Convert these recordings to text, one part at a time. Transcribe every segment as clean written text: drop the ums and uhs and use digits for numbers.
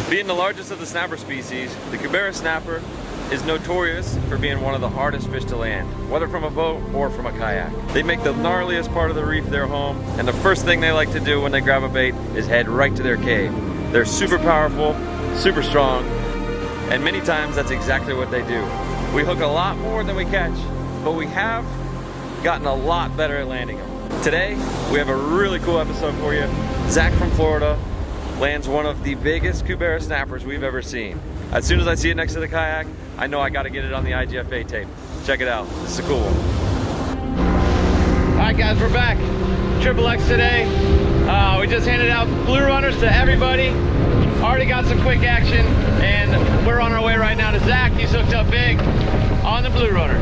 Being the largest of the snapper species, the Kubera snapper is notorious for being one of the hardest fish to land, whether from a boat or from a kayak. They make the gnarliest part of the reef their home, and the first thing they like to do when they grab a bait is head right to their cave. They're super powerful, super strong, and many times that's exactly what they do. We hook a lot more than we catch, but we have gotten a lot better at landing them. Today, we have a really cool episode for you. Zach from Florida lands one of the biggest Kubera snappers we've ever seen. As soon as I see it next to the kayak, I know I gotta get it on the IGFA tape. Check it out, this is a cool one. All right guys, we're back. Triple X today. We just handed out blue runners to everybody. Already got some quick action, and we're on our way right now to Zach. He's hooked up big on the blue runner.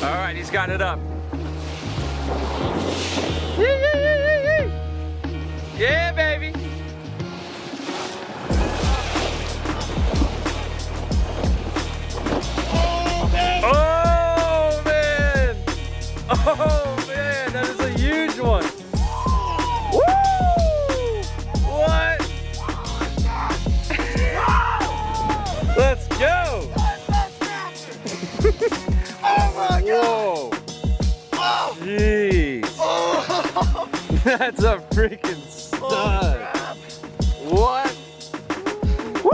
All right, he's got it up. Yeah, baby. Oh man. Oh man. Oh man, that is a huge one. Woo! What? Let's go. Oh my God. Whoa. Oh. Jeez. Oh. That's a freaking stud. What? Woo!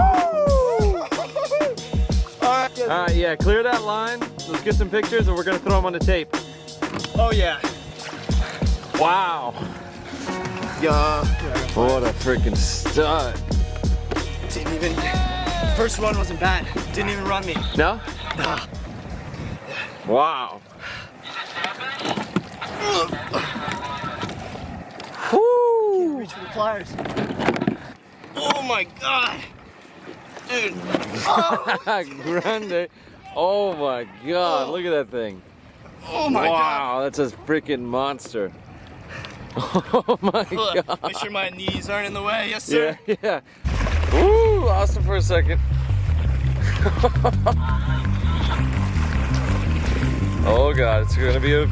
Alright, yeah, clear that line. Let's get some pictures and we're gonna throw them on the tape. Oh yeah. Wow. Yeah. What a freaking stud. Didn't even. The first one wasn't bad. Didn't even run me. No? Nah. Wow. Woo! Reach for the pliers. Oh my God. Dude. Grande. Oh my God, look at that thing. Oh my God. Wow, that's a freaking monster. Oh my God. Make sure my knees aren't in the way. Yes, sir. Yeah, yeah. Woo, lost him for a second. Oh God, it's gonna be a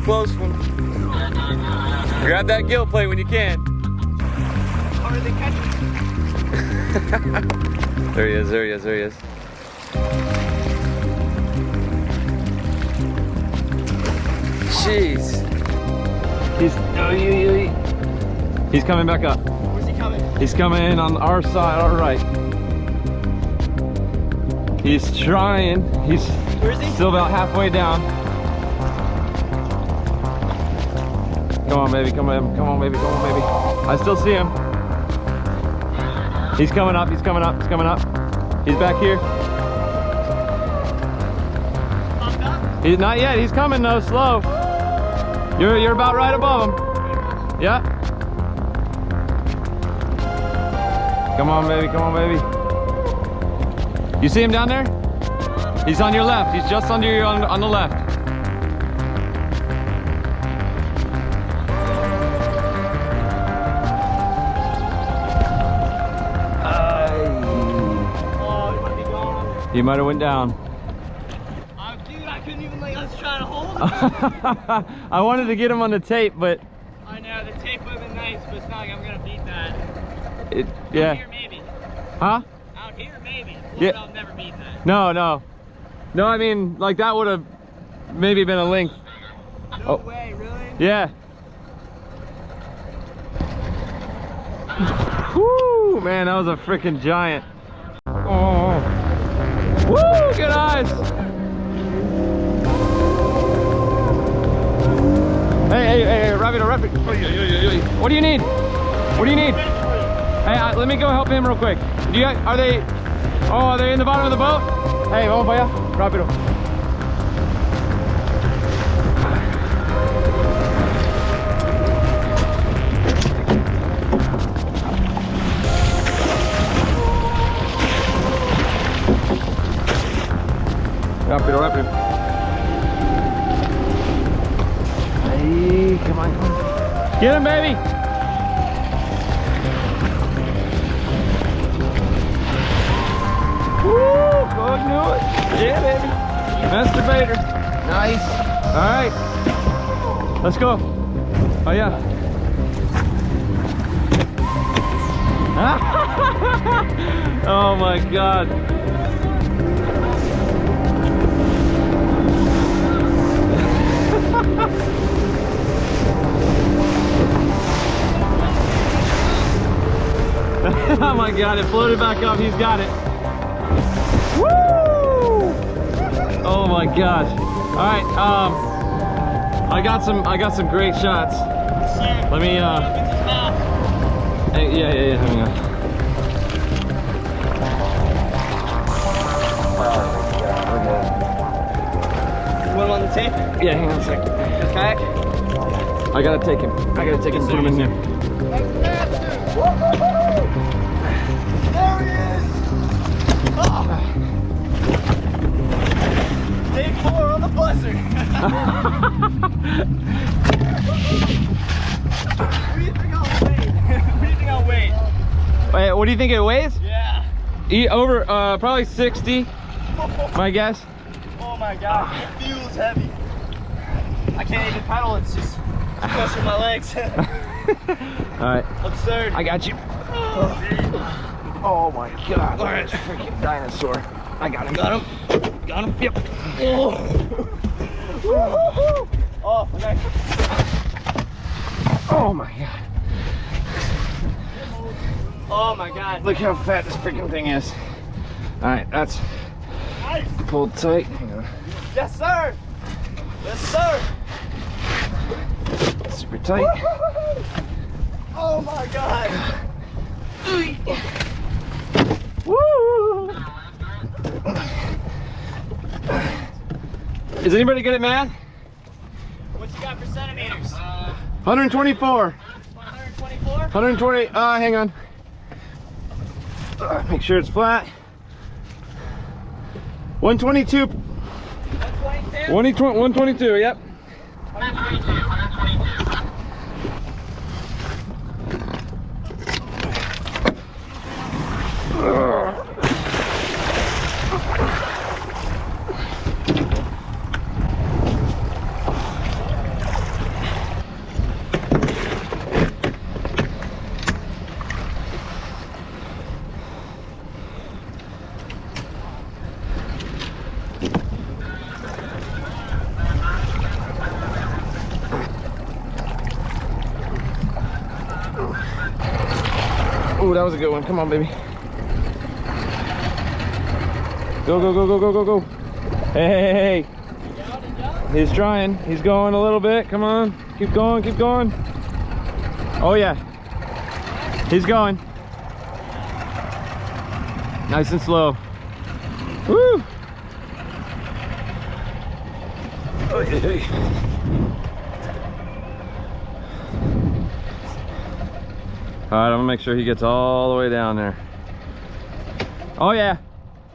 close one. Grab that gill plate when you can. How are they catching? There he is, there he is, there he is. Jeez. He's coming back up. Where's he coming? He's coming on our side, our right. He's trying. He's Where is he? still about halfway down. Come on, baby. Come on, come on, baby. Come on, baby. I still see him. He's coming up. He's coming up. He's coming up. He's back here. He's not yet. He's coming though. Slow. You're about right above him. Yeah. Come on, baby. Come on, baby. You see him down there? He's on your left. He's just under you on the left. Oh, he might be gone. He might have went down. Dude, I couldn't even like. I was trying to hold him. I wanted to get him on the tape, but I know the tape would have been nice, but it's not like I'm gonna beat that. yeah. Out here, maybe. Huh? Out here, maybe. Yeah. I'll never beat that. No, no. No, I mean, like that would have maybe been a length. No way, really? Yeah. Woo, man, that was a freaking giant. Oh. Woo, good eyes. Hey, Rapido. What do you need? What do you need? Hey, let me go help him real quick. Do you guys, are they in the bottom of the boat? Hey, vamos para allá. Rápido. Rápido. Hey, come on. Get him, baby. Woo, go do it. Yeah, baby. Masturbator. Nice. All right. Let's go. Oh, yeah. Oh my God. Oh my God, it floated back up. He's got it. Woo! Oh my gosh. All right, I got some great shots. Let me hey, yeah, hang on. You want him on the tape? Yeah, hang on a sec. The kayak? I gotta take him. I gotta take him and put him in here. There he is! Oh. Day 4 on the buzzer. What do you think I'll weigh? What do you think I'll weigh? Wait, what do you think it weighs? Yeah. Over probably 60, my guess. Oh my God, it feels heavy. I can't even pedal, it's just crushing my legs. All right. Absurd. I got you. Oh my God. All right, freaking dinosaur. I got him. Got him? Got him? Yep. Oh, oh nice. Oh my God. Oh my God. Look how fat this freaking thing is. All right, that's Nice. pulled tight. Hang on. Yes, sir. Yes, sir. Super tight. Oh my God. Woo! Is anybody good at math? What you got for centimeters? 124. 124? 120. Hang on. Make sure it's flat. 122. 122? 122. Yep. 122. Oh, that was a good one. Come on, baby. Go, go, go, go, go, go, go. Hey, hey, hey, hey. He's trying. He's going a little bit. Come on. Keep going, keep going. Oh, yeah. He's going. Nice and slow. Woo! Oh, hey, hey. All right, I'm gonna make sure he gets all the way down there. Oh yeah.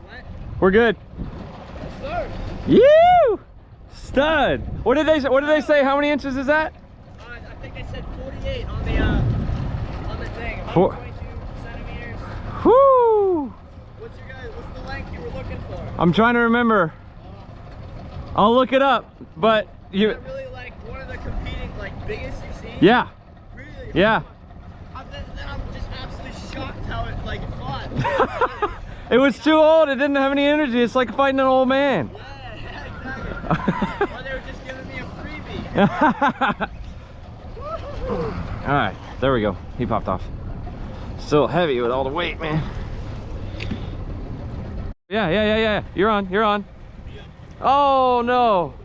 What? We're good. Yes, sir. You stud. What did they say? What did they say? How many inches is that? I think they said 48 on the thing. 122 centimeters. Whoo! What's the length you were looking for? I'm trying to remember. I'll look it up. But you. Is that really like one of the competing biggest you've seen? Yeah. Really? Yeah. Then I'm just absolutely shocked how it fought. It was too old. It didn't have any energy. It's like fighting an old man. Yeah, exactly. Or they were just giving me a freebie. All right, there we go. He popped off. Still heavy with all the weight, man. Yeah. You're on. You're on. Oh no.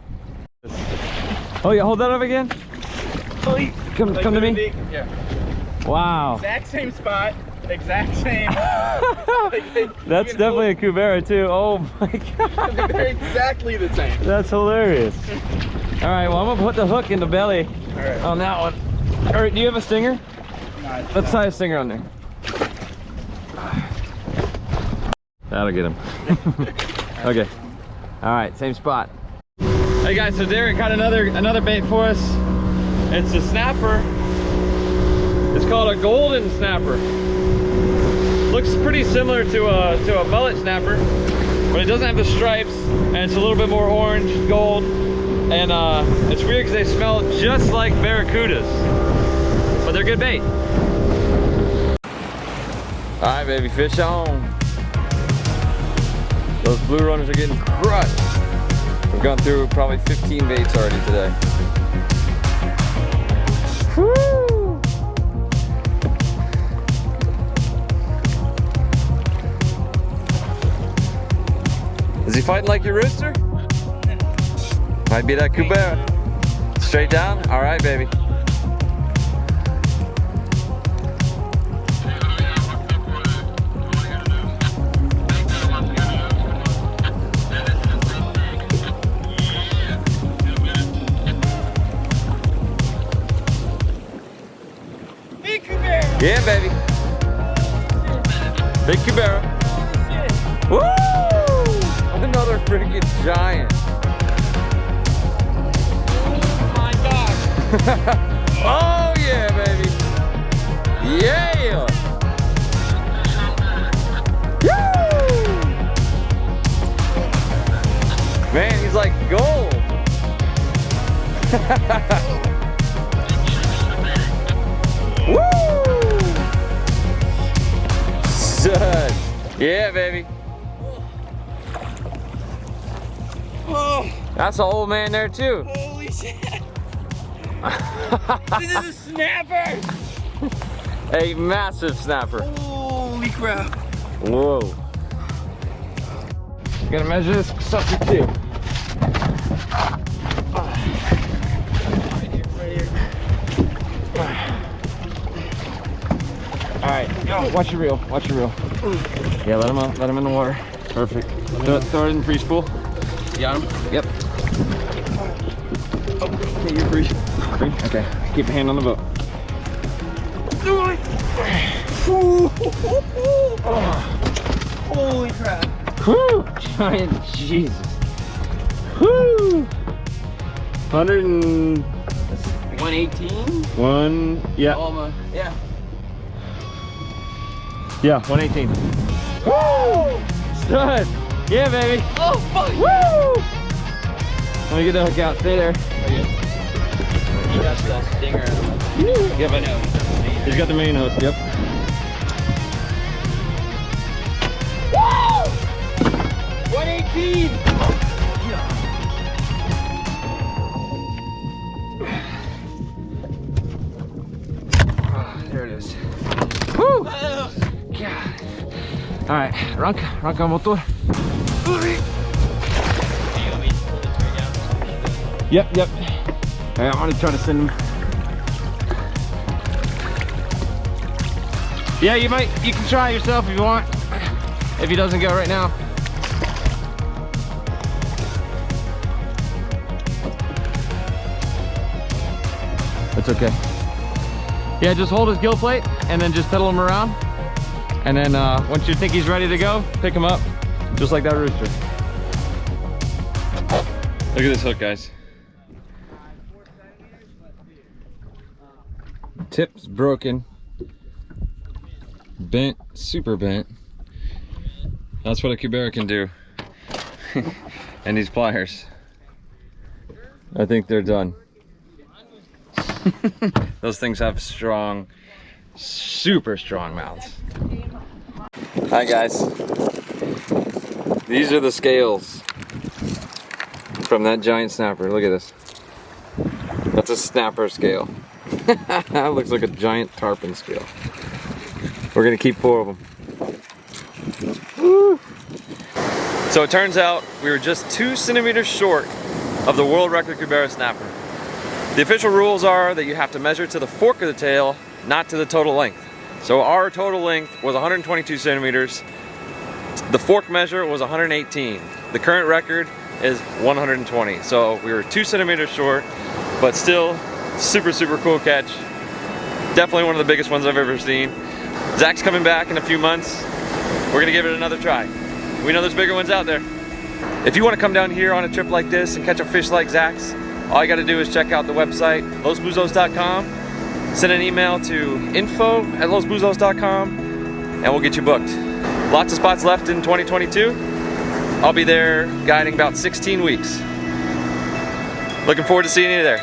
Oh yeah, hold that up again. Come to me. Yeah. Wow. Exact same spot. Exact same. That's definitely a Kubera too. Oh my God. They're exactly the same. That's hilarious. All right, well I'm gonna put the hook in the belly on that one. All right, do you have a stinger? No, Let's tie a stinger on there. That'll get him. Okay. All right, same spot. Hey guys, so Derek got another bait for us. It's a snapper. It's called a golden snapper. Looks pretty similar to a mullet snapper, but it doesn't have the stripes, and it's a little bit more orange, gold, and it's weird because they smell just like barracudas, but they're good bait. All right, baby, fish on. Those blue runners are getting crushed. We've gone through probably 15 baits already today. Woo! Is he fighting like your rooster? Might be that Kubera. Straight down? All right, baby. Big Cubera! Yeah, baby. Big Kubera. Woo! Another freaking giant. Oh my gosh! Oh yeah, baby. Yeah. Woo! Man, he's like gold. Woo! Stud. Yeah, baby. Oh, That's an old man there too. holy shit! This is a snapper! A massive snapper. Holy crap! Whoa. Gotta measure this sucker too. Alright, watch your reel, watch your reel. Yeah, let him out, let him in the water. Perfect. Throw it in free spool. You got him? Yep. Okay, you're free. Free? Okay. Keep a hand on the boat. Holy crap! Whew! Giant Jesus. Whew! 118? Yeah. Almost. Yeah. Yeah, 118. Woo! Stud! Yeah, baby. Oh, fuck! Woo! Let me get the hook out. Stay there. He got that stinger. Yep, I know. He's got the main hook. Yep. Woo! 118! There it is. Woo! Oh. God. All right, arranca motor. Yep. All right, I'm gonna try to send him. Yeah, you can try yourself if you want. If he doesn't go right now. It's okay. Yeah, just hold his gill plate and then just pedal him around. And then once you think he's ready to go, pick him up, just like that rooster. Look at this hook, guys. Tip's broken. Bent, super bent. That's what a Kubera can do. And these pliers. I think they're done. Those things have strong, super strong mouths. Hi guys. These are the scales from that giant snapper. Look at this. That's a snapper scale. That looks like a giant tarpon scale. We're gonna keep 4 of them. Woo. So it turns out we were just 2 centimeters short of the world record Kubera snapper. The official rules are that you have to measure to the fork of the tail, not to the total length. So our total length was 122 centimeters. The fork measure was 118. The current record is 120. So we were 2 centimeters short, but still super, super cool catch. Definitely one of the biggest ones I've ever seen. Zach's coming back in a few months. We're gonna give it another try. We know there's bigger ones out there. If you wanna come down here on a trip like this and catch a fish like Zach's, all you gotta do is check out the website, losbuzos.com, send an email to info@losbuzos.com, and we'll get you booked. Lots of spots left in 2022. I'll be there guiding about 16 weeks. Looking forward to seeing you there.